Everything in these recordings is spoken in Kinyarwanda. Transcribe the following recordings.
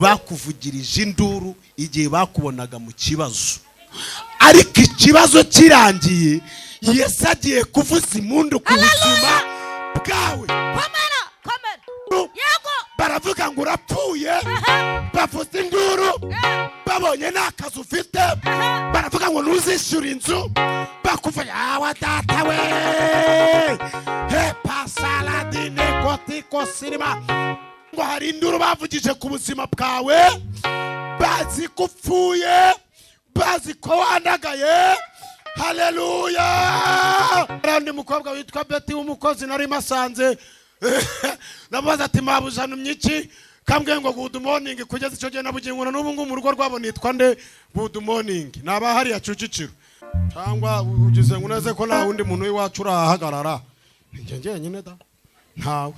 bakuvugirije induru igihe bakubonaga mu kibazo, ariko ikibazo kirangiye Yesu agiye kuvuza impundu ku buzima bwawe. Baravuga ngo urapfuye, bavuza induru, babonye nta kazi ufite, baravuga ngo ntuzishyura inzu, bakuvanya awa data we he pasaladine kotiko sinima, ngo hari induru bavugije ku buzima bwawe, bazi ko upfuye, bazi ko wandagaye. Haleluya! Randi mukobwa witwa Betty w'umukozi nari masanze nabaza ati mabujana myiki kambwe ngo good morning kugeza icyo gihe nabuginguna n'ubu ngo mu rugo rwabo nitwa nde good morning naba hari ya Cuciciro cyangwa ugize ngo neze ko nta wundi muntu w'iwacu urahagarara njye nyine da ntawe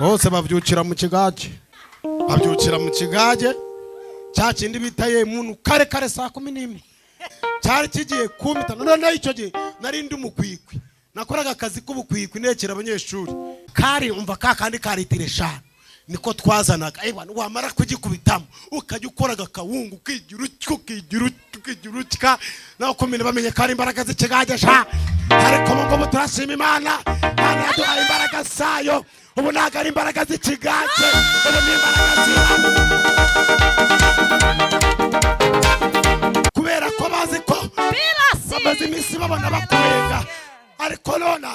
bose bavyukira mu kigage cya kindi bitaye muntu kare saa 11 cyari kigiye kumita none icyo gihe nari ndi umukwikwi nakoraga akazi k'ubukwikwi nekera abanyeshuri kari umva kandi kari tireshana niko twazanaga wamara kugikubitamo ukajya ukoraga kawungu ukigira naho komine bamenye kari imbaraga z'ikigage sha ariko ngo turashima Imana yaduhaye imbaraga sayo ubu ntago ari imbaraga z'ikigage ubu ni imbaraga z'Imana kubera ko bazi ko bamaze iminsi babona bakurenga ariko none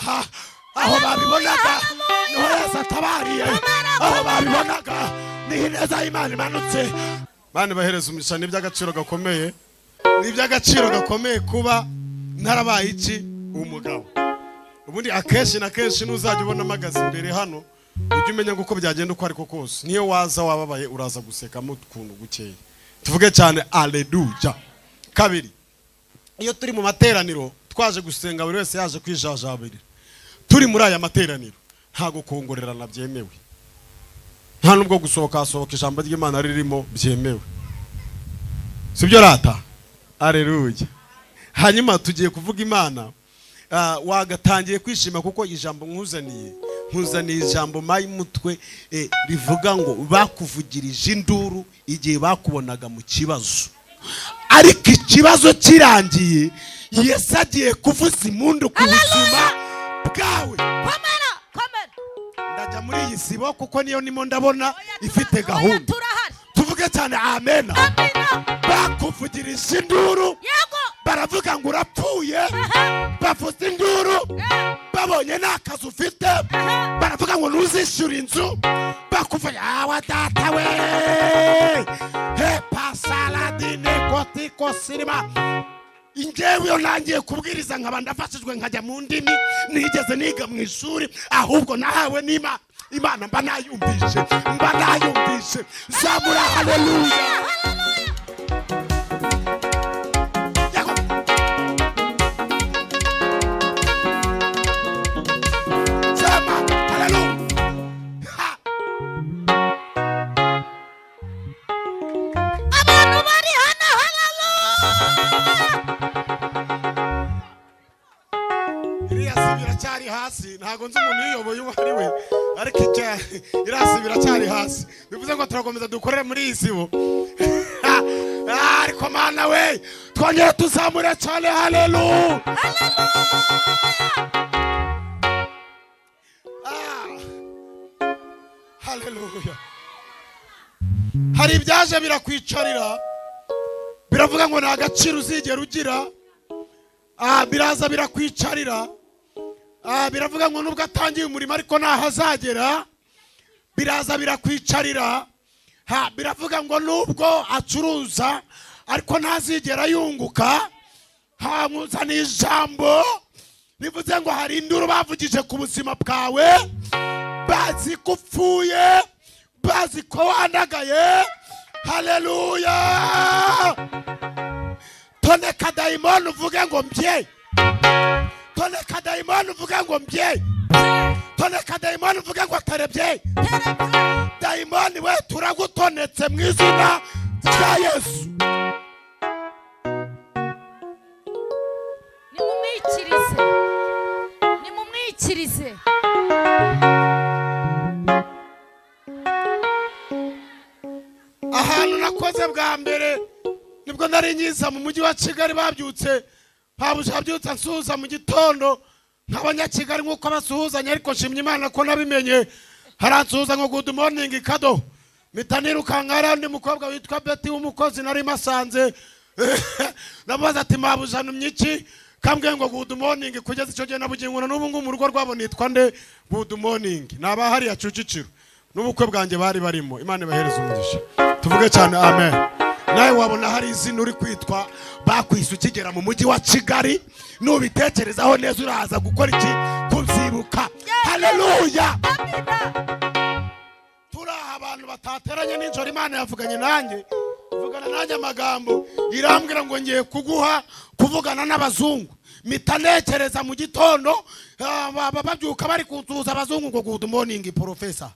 aho babibonaga niho Yesu atabariye, aho babibonaga niho ineza y'Imana imanutse. Bane bahereza umugisha n'iby'agaciro gakomeye kuba ntarabaye iki umugabo. Ubundi akenshi na kenshi nuzajya ubona amagazi imbere hano ujye umenya uko byagenda uko ariko kose, niyo waza wababaye uraza guseka mu kuntu gukeye. Tuvuge cyane aleluya. Kabiri, iyo turi mu materaniro twaje gusenga buri wese yaje kwijajabira, turi muri aya materaniro ntago kongorerana byemewe, nta nubwo gusohoka ijambo ry'Imana ririmo byemewe, sibyo rata? Aleluya. Hanyuma tugiye kuvuga Imana, wagatangiye kwishima kuko ijambo nkuzaniye ijambo mayi mutwe rivuga ngo bakuvugirije induru igihe bakubonaga mu kibazo, ariko ikibazo kirangiye Yesu agiye kuvuza impundu ku buzima bwawe. Ndajya muri iyi sibo kuko niyo nimo ndabona ifite gahunda. Tuvuge cyane amen. Bakuvugirije induru, baravuga ngo urapfuye, bavuza induru, babonye nta kazi ufite, baravuga ngo ntuzishyura inzu, bakuvanya awa data we he pasaladine kotiko sinima. Ingewe yo nangiye kubwiriza nkaba ndafashijwe nkajya mu ndimi nigeze niga mu ishuri, ahubwo nahawe Imana mba nayumvishe zamura haleluya. Cyari hasi ntago nzi umuntu yiyoboye uwo ari we, ariko irasibira cyari hasi, bivuze ngo turakomeza dukorere muri iyi sibo. Ariko Mana we twongeye tuzamure cyane haleluya. Haleluya. Hari ibyaje birakwicarira biravuga ngo nta gaciro uzigera ugira, biraza birakwicarira, biravuga ngo nubwo atangiye umurimo ariko ntahazagera, biraza birakwicarira, biravuga ngo nubwo acuruza ariko ntazigera yunguka. Muzana ijambo rivuze ngo hari induru bavugije ku buzima bwawe, bazi ko upfuye, bazi ko wandagaye. Haleluya. Toneka dayimoni uvuge ngo mbye, toneka dayimoni uvuge ngo mbye, toneka dayimoni uvuge ngo terebye. Dayimoni we turagutonetse mu izina rya Yesu. Nimumwikirize. Aha ahantu nakoze bwa mbere nibwo nari nyiza mu mujyi wa Kigali babyutse babyutse nsuhuza mu gitondo nk'abanyakigali nk'uko basuhuzanya ariko nshimye Imana ko nabimenye haransuhuza ngo good morning Kado mpita nirukanka undi mukobwa witwa Betty w'umukozi nari masanze nabaza ati mabuja numyiki kambwiye ngo good morning kugeza icyo gihe nabuginguna n'ubu ngubu mu rugo rwabo nitwa nde good morning naba hari ya Kicukiro n'ubukwe bwanjye bari barimo Imana ibahereza umugisha tuvuge cyane amen. Nawe wabona hari izina uri kwitwa bakwise ukigera mu mujyi wa Kigali nubitekerezaho neza uraza gukora iki kubyibuka. Haleluya. Turaha abantu batateranye n'injoro Imana yavuganye nanjye vugana nanjye amagambo irambwira ngo ngiye kuguha kuvugana n'abazungu mitanekereza mu gitondo babyuka bari kunsuhuza abazungu ngo good morning professor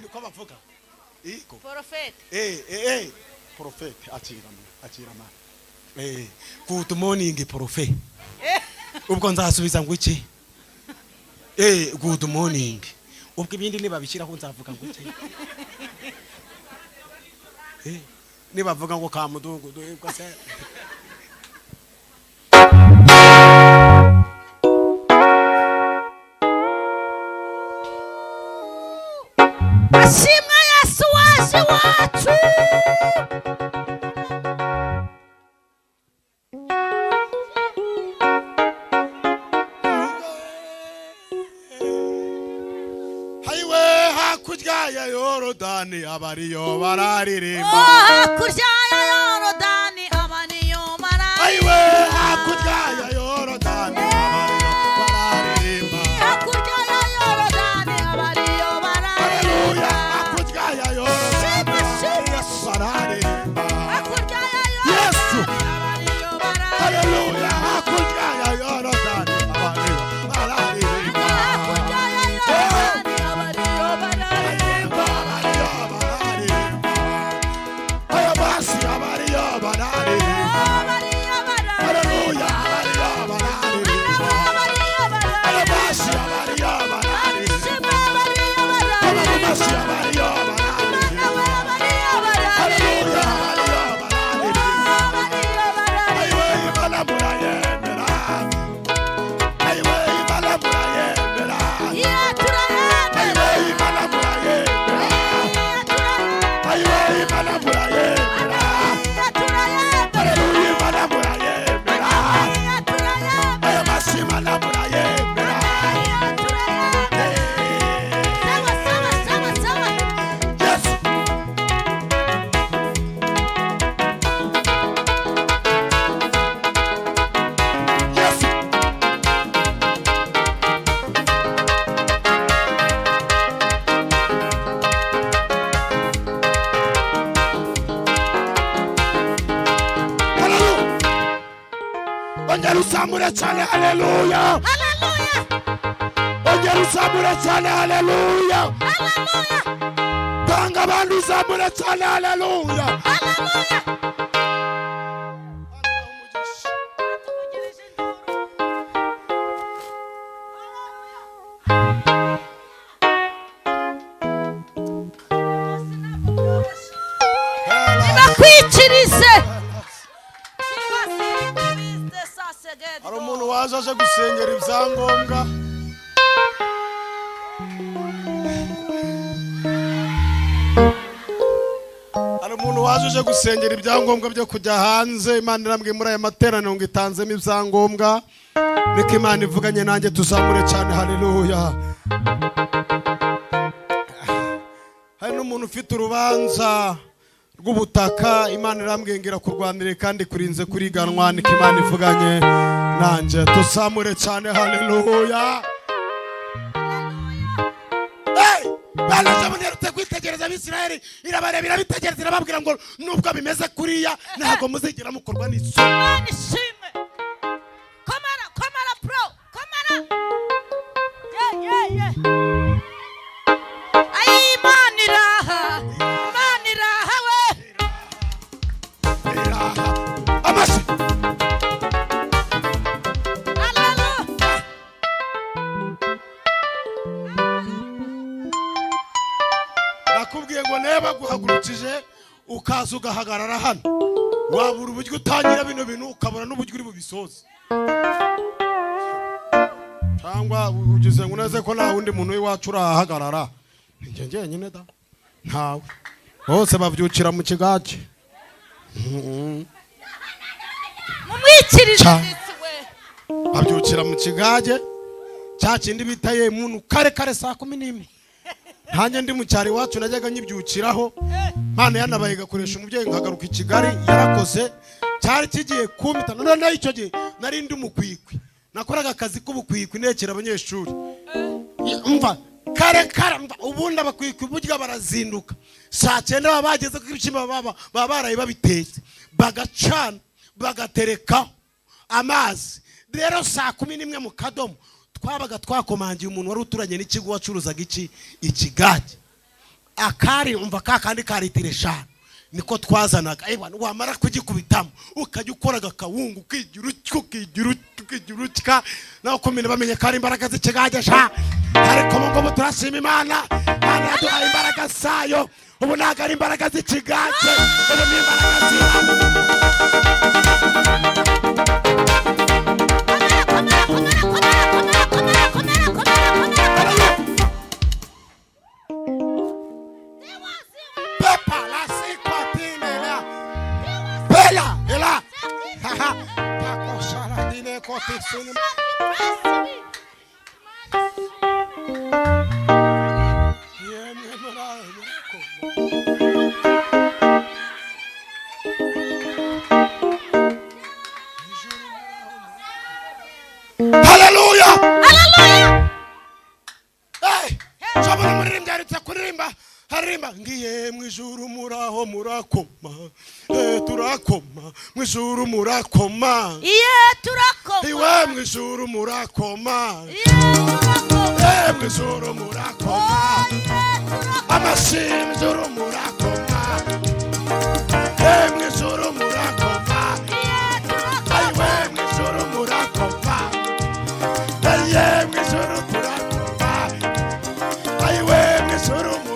niko bavuga iko Prophet. Prophet akirama. Good morning prophet. Ubwo nzasubiza ngo iki? Good morning. Ubwo ibindi nibabishyiraho nzavuga ngo iki? Nibavuga ngo kamudungu ubwo se Ashimwe Yesu waje wacu. Hayiwe hakurya ya Yorodani abariyo bararirimba. Hakurya ya Yorodani abariyo bararirimba. Hayiwe hakurya ya Yorodani abariyo bararirimba. Hakurya ya Yorodani abariyo bararirimba. Hakurya ya Yorodani bararirimba. Hakurya ya Yorodani abariyo bararirimba. Haleluya hakurya ya Yorodani abariyo bararirimba. Hakurya ya Yorodani abariyo bararirimba. Ayabasi abariyo bararirimba. Haleluya abariyo bararirimba. Ayabasi abariyo bararirimba. Ayabasi abariyo bararirimba. Haleluya abariyo bararirimba. Ayiwe Imana murayemera. Ayiwe Imana murayemera. Ayiwe Imana murayemera. Ayiwe Imana murayemera. Haleluya Imana murayemera. Ayabasi Imana murayemera. Yes. Yes. Haleluya. Ongera usamure cyane haleluya. Ongera usamure cyane haleluya. Tanga abantu usamure cyane haleluya. Bakwikirize. Hari umuntu waje aje gusengera ibyangombwa. Hari umuntu waje aje gusengera ibyangombwa byo kujya hanze. Imana irambwiye muri aya materaniro ngo itanzemo ibyangombwa. Niko Imana ivuganye nanjye tuzamure cyane haleluya. Hari n'umuntu ufite urubanza rw'ubutaka Imana irambwiye ngira kurwanire kandi kurinze kuriganwa. Niko Imana ivuganye nanjye tuzamure cyane haleluya. Bana zamunerutse kwitegereza Abisirayeli irabarebera bitegereza irababwira ngo nubwo bimeze kuriya ntabwo muzigira mukorwa n'isoni. Nishimwe. Komara pro. Komara. Yeah. Ay maniraha we. Amasi. Nakubwiye ngo neba guhagurukira babyukije ukaza ugahagarara hano wabura uburyo utangira bino bintu ukabura n'uburyo uri bubisoze cyangwa ugize ngo neze ko nta wundi muntu w'iwacu urahagarara njye njyenyine da ntawe bose babyukira mu kigage mumwikirije we babyukira mu kigage cya kindi bita ye muntu kare kare saa 11 ntanjye ndi mu cyari iwacu najyaga nyibyukiraho Mana yanabaye gakoresha umubyeyi nkagaruka i Kigali yarakoze cyari kigiye kumita none icyo gihe nari ndi mukwikwi nakoraga akazi k'ubukwikwi nekera abanyeshuri umva kare kare ubundi abakwikwi burya barazinduka saa 9 baba bageze ku bishimba baba baraye babitetse bagacana bagatereka amazi rero saa 11 mu kadomo twabaga twakomangiye umuntu wari uturanye n'ikigo wacuruzaga ikigage akari umva kakandi karitire 5 niko twazanaga wamara kugikubitamo ukajya ukoraga kawungu ukigira naho komine bamenye kari imbaraga z'ikigage sha ariko ngo turashima Imana yaduhaye imbaraga zayo ubu ntago ari imbaraga z'ikigage ubu ni imbaraga z'Imana Hallelujah! Hallelujah! Hey! Shabona muririmba yarutse kuririmba harimba ngiye mu ijuru muraho murakoma turakoma mu ijuru murakoma turakoma iwe mu ijuru murakoma mu ijuru murakoma amashimwe mu ijuru murakoma mu ijuru murakoma iwe mu ijuru murakoma mu ijuru turakoma iwe mu ijuru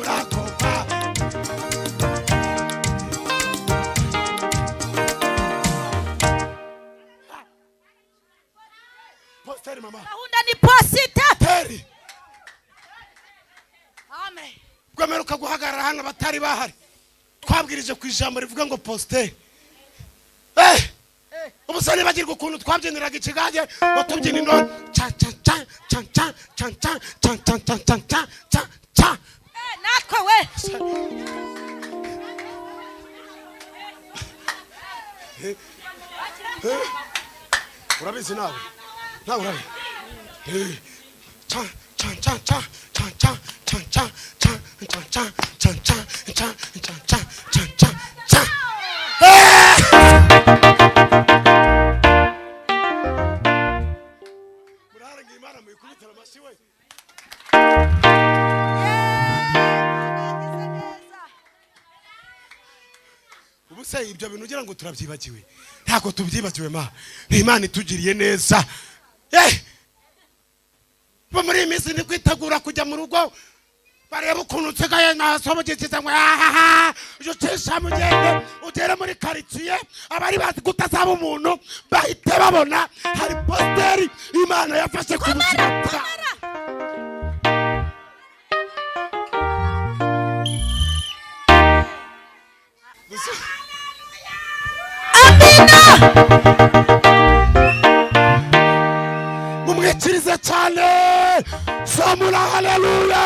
mama. Gahunda ni posita. Teri. Amen. Gwemeruka guhagarara hano batari bahari. Twabwirije ku ijambo rivuga ngo poste. Ubusane bagirwa ukuntu twabyiniraga ikigage batubyina indoro. Cha cha cha cha cha cha cha cha cha cha cha cha cha cha. Natwe we. Urabizi nawe. Nawe urabizi. Cha cha cha cha cha cha cha cha cha cha cha cha cha cha cha cha cha cha. Murarangi Imana muyikubitira amashyi we. Ubuse ibyo bintu ugira ngo turabyibagiwe. Ntako tubyibagiwe ma. Ni Imana itugiriye neza. Bamuri iminsi ni kwitegura kujya mu rugo. Bareba ukuntu nsigaye nasobogekeza ngo ucisha mugende ugere muri quartier abari bazi gutazaba umuntu bahite babona hari posteri Imana yafashe ku buzima bwa. Mumwikirize cyane. Samura haleluya.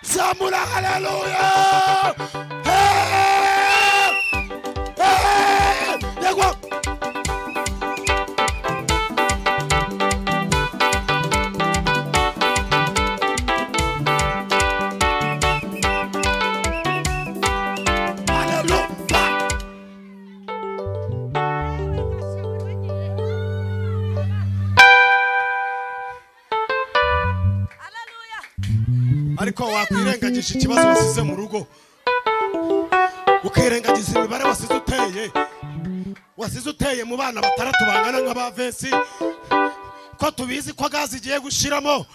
Samura haleluya. Yego. Ariko wakwirengagisha ikibazo wasize mu rugo ukirengagiza imibare wasize uteye mu bana batandatu bangana nk'abavesi ko tubizi ko gazi igiye gushiramo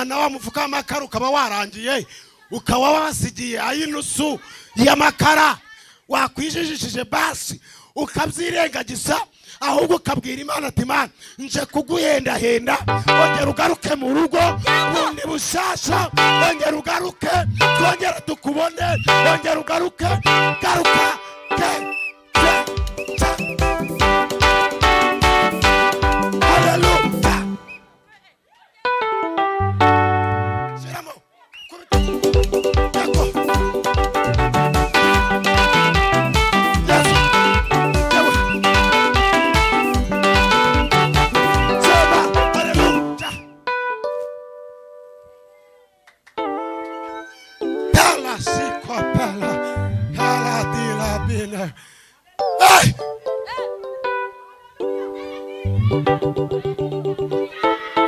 na wa mufuka w'amakara ukaba warangiye ukaba wabasigiye ay'inusu y'amakara wakwijijishije basi ukabyirengagiza, ahubwo ukabwira Imana ati Imana nje kuguhendahenda, ongera ugaruke mu rugo bundi bushasha, ongera ugaruke twongera tukubone, ongera ugaruke, garuka haleluya. Siramo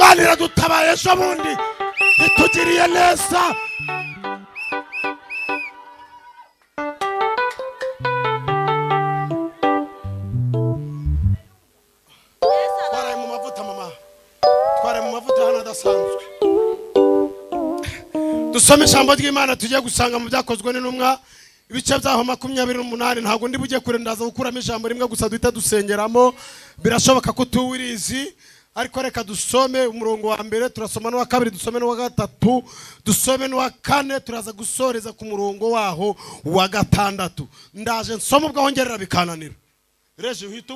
Banira dutabaye ejo bundi itugiriye neza. Twaraye mu mavuta mama, twaraye mu mavuta hano adasanzwe. Dusome ijambo ry'Imana tugiye gusanga mu byakozwe n'intumwa ibice byaho 28. Ntabwo ndi bujye kure, ndaza gukuramo ijambo rimwe gusa duhita dusengeramo. Birashoboka ko tuwirizi, ariko reka dusome umurongo wa mbere, turasoma n'uwa kabiri, dusome n'uwa gatatu, dusome n'uwa kane, turaza gusoreza ku murongo waho wa gatandatu. Ndaje nsoma ubwo hongerera bikananira. Reje uhita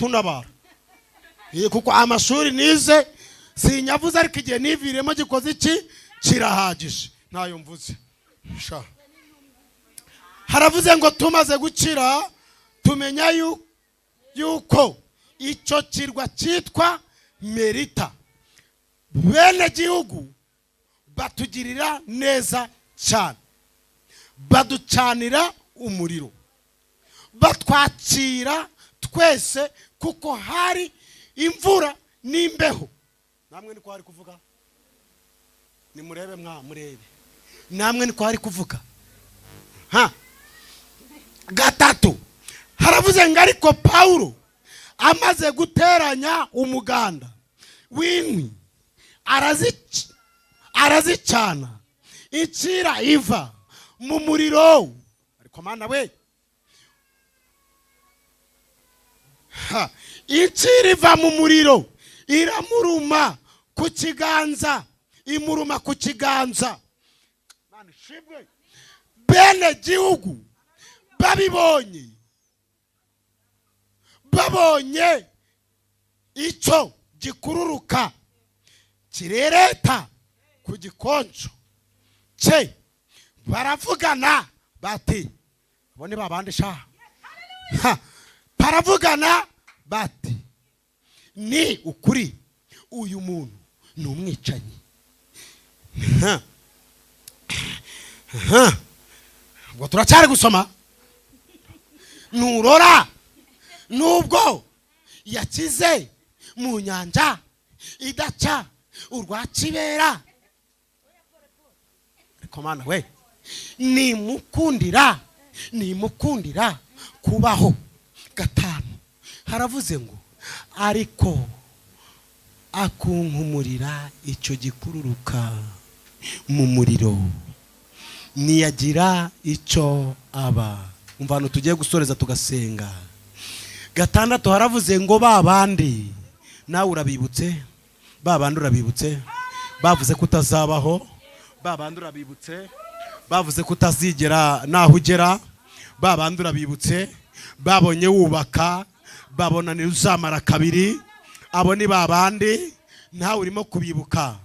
unabara. Kuko amashuri nize sinyavuze, ariko igihe niviremo gikoze iki kirahagije, ntayo mvuze. Haravuze ngo tumaze gukira tumenya yuko icyo kirwa cyitwa Merita bene gihugu batugirira neza cyane, baducanira umuriro, batwakira twese kuko hari imvura n'imbeho. Namwe niko hari kuvuga, nimurebe murebe, namwe niko hari kuvuga. Gatatu haravuze ngo ariko Paulo amaze guteranya umuganda w'inkwi arazicana, ikira iva mu muriro. Ariko mana we, ikira iva mu muriro iramuruma ku kiganza, imuruma ku kiganza. Mana shimwe. Bene gihugu babonye icyo gikururuka kirereta ku gikonjo cye, baravugana bati, bone babandi sha, baravugana bati, ni ukuri uyu muntu ni umwicanyi. Ngo turacyari gusoma. Nurora nubwo yakize mu nyanja idaca urwa Kibera, ariko mana we nimukundira kubaho. Gatanu haravuze ngo ariko akunkumurira icyo gikururuka mu muriro niyagira icyo aba. Umvano tugiye gusoreza tugasenga. Gatandatu haravuze ngo babandi, nawe urabibutse, babandi urabibutse, bavuze ko utazabaho, babandi urabibutse, bavuze ko utazigera naho ugera, babandi urabibutse, babonye wubaka, babona ni uzamara kabiri, abo ni babandi, nawe urimo kubibuka.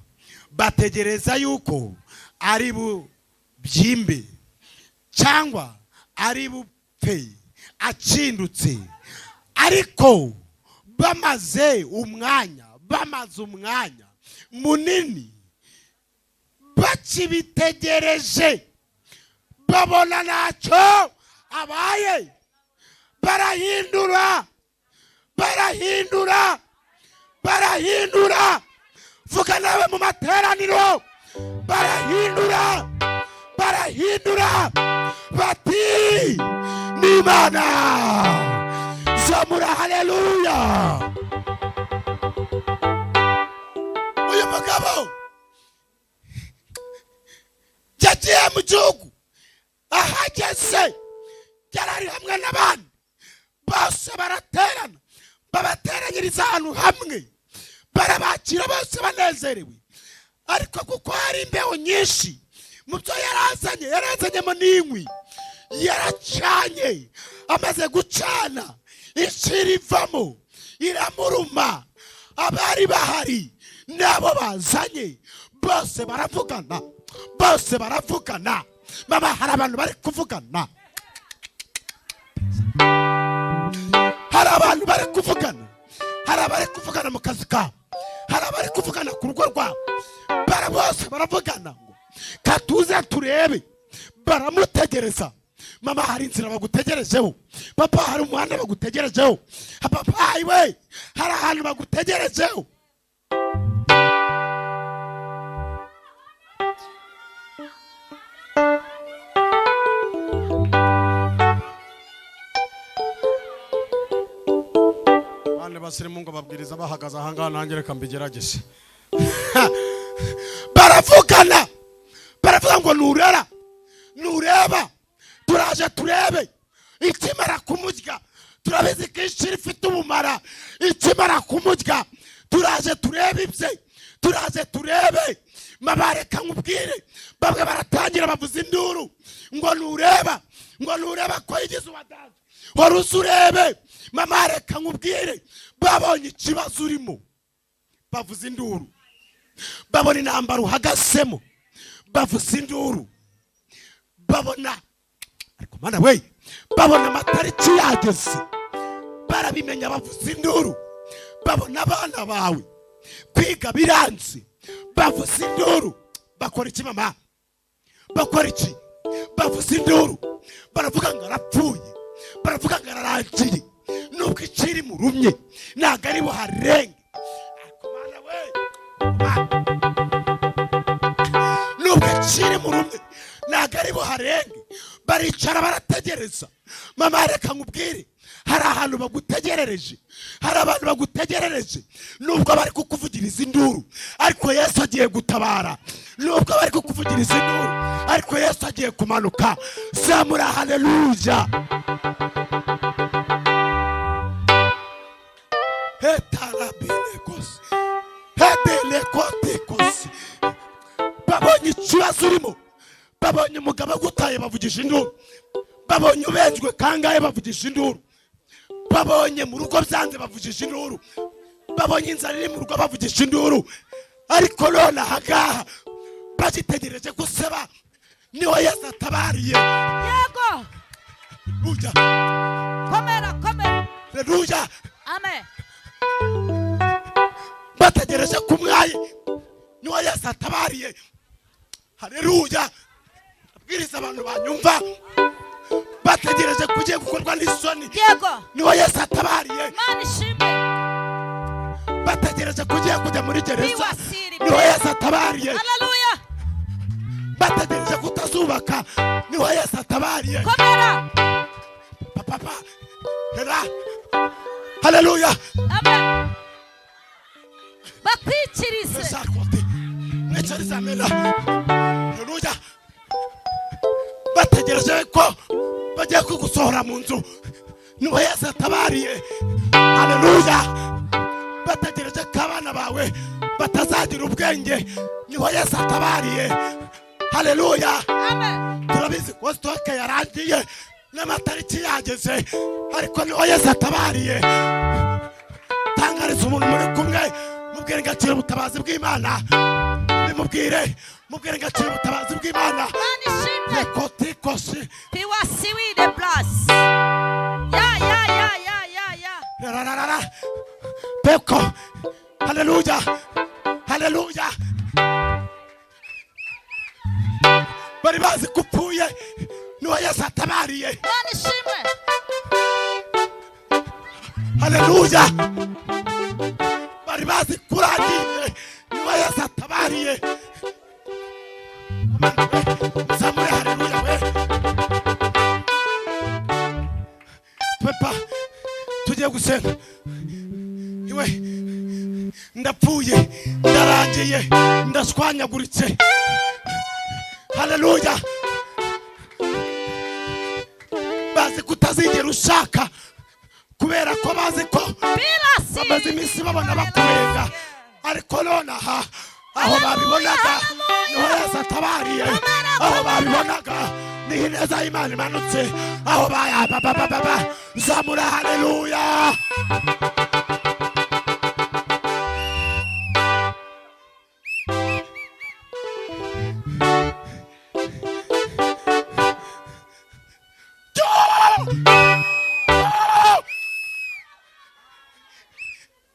Bategereza yuko ari bubyimbe cyangwa ari bupfe akindutse, ariko bamaze umwanya munini bakibitegereje, babona ntacyo abaye, barahindura. Vuga nawe mu materaniro, barahindura bati ni Imana. Zamura haleluya. Uyu mugabo yagiye mu gihugu, ahageze yarari hamwe n'abandi bose baraterana, babateranyiriza ahantu hamwe, barabakira bose banezerewe. Ariko kuko hari imbeho nyinshi mu byo yarazanyemo n'inkwi, yaracanye, amaze gucana inshira ivamo iramuruma. Abari bahari nabo bazanye bose baravugana, bose baravugana. Mama, hari abantu bari kuvugana, hari abantu bari kuvugana, hari abari kuvugana mu kazi kabo, hari abari kuvugana ku rugo rwabo, bose baravugana ngo katuze turebe. Baramutegereza. Mama, hari inzira bagutegerejeho. Papa, hari umuhanda bagutegerejeho. Papa, we hari ahantu bagutegerejeho. bane basirimu ngo babwiriza bahagaze ahangaha, nanjye reka mbigerageze. Baravugana, baravuga ngo nureba turaje turebe. Ikimara kumurya, turabizi ko inshira ifite ubumara. Ikimara kumurya, turaje turebe ibye, turaje turebe. Mama, reka nkubwire, bamwe baratangira bavuza induru ngo nureba ko yigize uwadaje, wari uzi urebe. Mama, reka nkubwire, babonye ikibazo urimo bavuza induru, babona intambara uhagazemo bavuza induru, babona ariko mana we, babona amatariki yageze barabimenya bavuza induru, babona abana bawe kwiga biranze bavuza induru. Bakora iki mama? Bakora iki? Bavuza induru, baravuga ngo arapfuye, baravuga ngo ararangiye. Nubwo ikiri mu rumye ntabwo ari buharenge. Ariko mana we, nubwo ikiri mu rumye ntabwo ari buharenge. Baricara barategereza. Mama, reka nkubwire, hari ahantu bagutegerereje, hari abantu bagutegerereje. Nubwo bari kukuvugiriza induru, ariko Yesu agiye gutabara. Nubwo bari kukuvugiriza induru, ariko Yesu agiye kumanuka. Zamura haleluya. Babonye ikibazo urimo, babonye umugabo agutaye bavugisha induru, babonye ubenzwe kangahe bavugisha induru, babonye mu rugo byanze bavugisha induru, babonye inzara iri mu rugo bavugisha induru. Ariko none ahangaha bagitegereje guseba, niho Yesu atabariye. Yego, Haleluya, komera. haleluya. Amen. Bategereje kumwaye, niho Yesu atabariye. Haleluya. Abwiriza abantu banyumva, bategereje kugiye gukorwa n'isoni, Yego, niho Yesu atabariye. Mana ishimwe. Bategereje kugiye kujya muri gereza, Biwasiri. niho Yesu atabariye. Haleluya. Bategereje kutazubaka, niho Yesu atabariye. Komera. Papa, hera. Haleluya. Amen. Bakwikirize. Sakote. Mechariza mena. Haleluya. Bategereje ko bagiye kugusohora mu nzu, niho Yesu atabariye. Haleluya. Bategereje ko abana bawe batazagira ubwenge, niho Yesu atabariye. Haleluya. Amen. Turabizi ko stoke yarangiye n'amatariki yageze, ariko niho Yesu atabariye. Tangariza umuntu muri kumwe, mubwire ngakira ubutabazi bw'Imana. Nimubwire, mubwire ngakira ubutabazi bw'Imana. Mana ishimwe. Ekotikosi. Piwasiwi de place. Ya. Rararara. Peko. Haleluya. Haleluya. Bari bazi kupfuye, niho Yesu atabariye. Mana ishimwe. Haleluya. Bari bazi kurangiye, niho Yesu atabariye. Zamure haleluya we. Papa, tugiye gusenga. Iwe, ndapfuye, ndarangiye, ndashwanyaguritse. haleluya bazi kutazigera ushaka kubera ko bazi ko bamaze iminsi babona bakurenga ariko nonaha aho babibonaga niho Yesu atabariye aho babibonaga niho ineza y'Imana imanutse aho zamura haleluya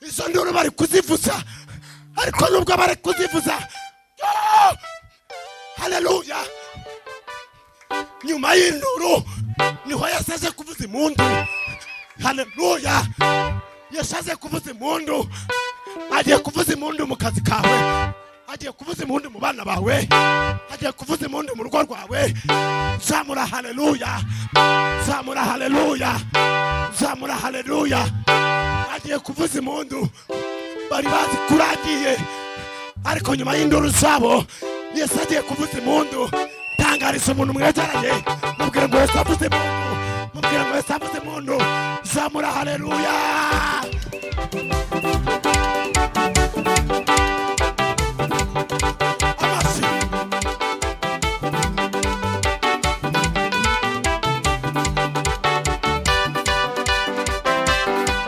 izo nduru bari kuzivuza ariko nubwo bari kuzivuza haleluya nyuma y'induru niho Yesu aje kuvuza impundu haleluya Yesu aje kuvuza impundu agiye kuvuza impundu mu kazi kawe agiye kuvuza impundu mu bana bawe agiye kuvuza impundu mu rugo rwawe zamura haleluya zamura haleluya zamura haleluya agiye kuvuza impundu bari bazi kurangiye ariko nyuma y'induru zabo Yesu agiye kuvuza impundu tangariza umuntu mwegeranye mubwire ngo Yesu avuze impundu mubwire ngo Yesu avuze impundu zamura haleluya amasi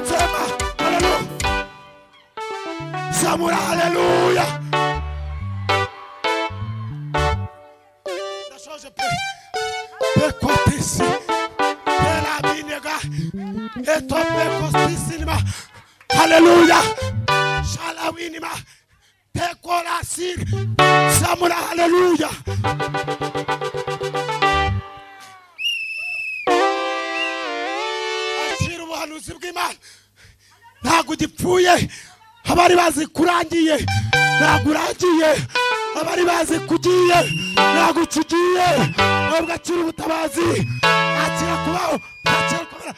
zama haleluya zamura haleluya Pekotisi Pela binega Eto pekostisinima Haleluya Shalawinima Pekolasir Samura haleluya Ashira ubuhanuzi bw'Imana ntabwo gipfuye abari bazi kurangiye ntabwo urangiye abari bazi kugiye ntabwo ukigiye ahubwo akira ubutabazi akira kubaho akira kubera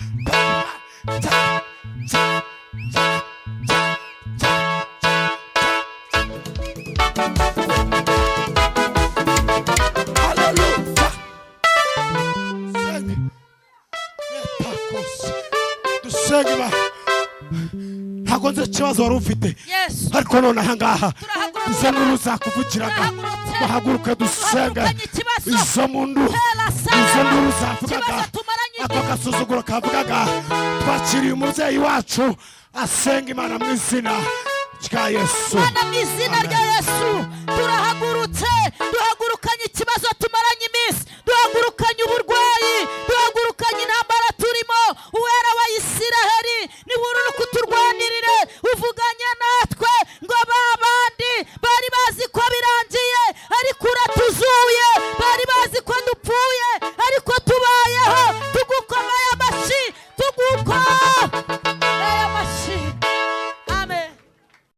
haleluya senge dusenge ba ntabwo nzi ikibazo wari ufite ariko none aha ngaha izo nkuru zakuvugiraga bahaguruke dusenge izo mundu izo nkuru zavugaga ako gasuzuguro kavugaga twakiriye umubyeyi wacu asenga Imana mu izina rya Yesu mu izina rya Yesu turahagurutse duhagurukanye ikibazo